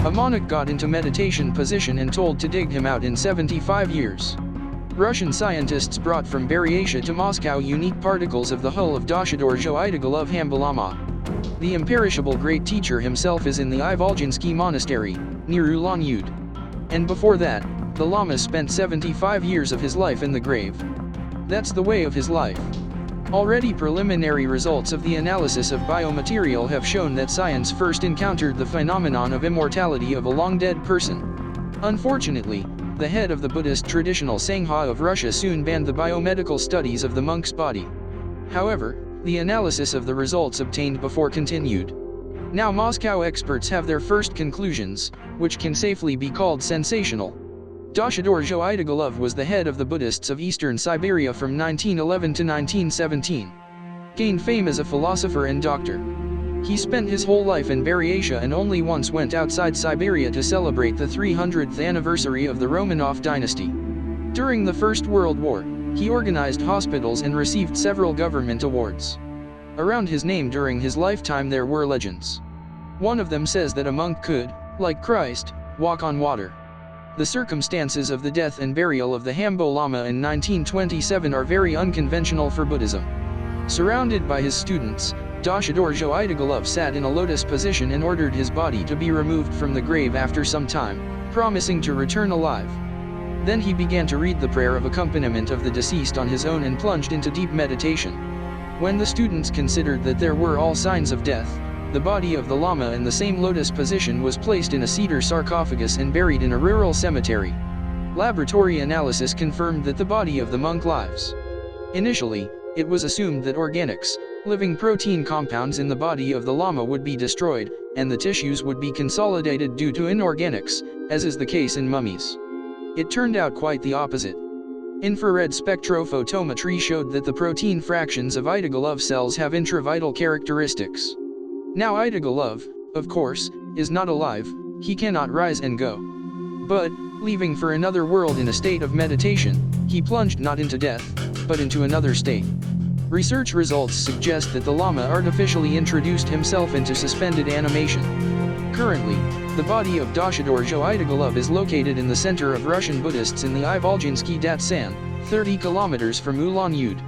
A monarch got into meditation position and told to dig him out in 75 years. Russian scientists brought from Buryatia to Moscow unique particles of the hull of Doshidor Zhoitigulov Hambalama. The imperishable great teacher himself is in the Ivolginsky Monastery, near Ulan-Ude. And before that, the Lama spent 75 years of his life in the grave. That's the way of his life. Already preliminary results of the analysis of biomaterial have shown that science first encountered the phenomenon of immortality of a long-dead person. Unfortunately, the head of the Buddhist traditional Sangha of Russia soon banned the biomedical studies of the monk's body. However, the analysis of the results obtained before continued. Now Moscow experts have their first conclusions, which can safely be called sensational. Doshidor Zhoitigulov was the head of the Buddhists of Eastern Siberia from 1911 to 1917. Gained fame as a philosopher and doctor. He spent his whole life in Buryatia and only once went outside Siberia to celebrate the 300th anniversary of the Romanov dynasty. During the First World War, he organized hospitals and received several government awards. Around his name during his lifetime there were legends. One of them says that a monk could, like Christ, walk on water. The circumstances of the death and burial of the Hambo Lama in 1927 are very unconventional for Buddhism. Surrounded by his students, Doshidor Zhoitigulov sat in a lotus position and ordered his body to be removed from the grave after some time, promising to return alive. Then he began to read the prayer of accompaniment of the deceased on his own and plunged into deep meditation. When the students considered that there were all signs of death, the body of the Lama in the same lotus position was placed in a cedar sarcophagus and buried in a rural cemetery. Laboratory analysis confirmed that the body of the monk lives. Initially, it was assumed that organics, living protein compounds in the body of the Lama would be destroyed, and the tissues would be consolidated due to inorganics, as is the case in mummies. It turned out quite the opposite. Infrared spectrophotometry showed that the protein fractions of Itigulov cells have intravital characteristics. Now Itigulov, of course, is not alive, he cannot rise and go. But, leaving for another world in a state of meditation, he plunged not into death, but into another state. Research results suggest that the Lama artificially introduced himself into suspended animation. Currently, the body of Doshidor Zhoitigulov is located in the center of Russian Buddhists in the Ivolginsky Datsan, 30 kilometers from Ulan-Ude.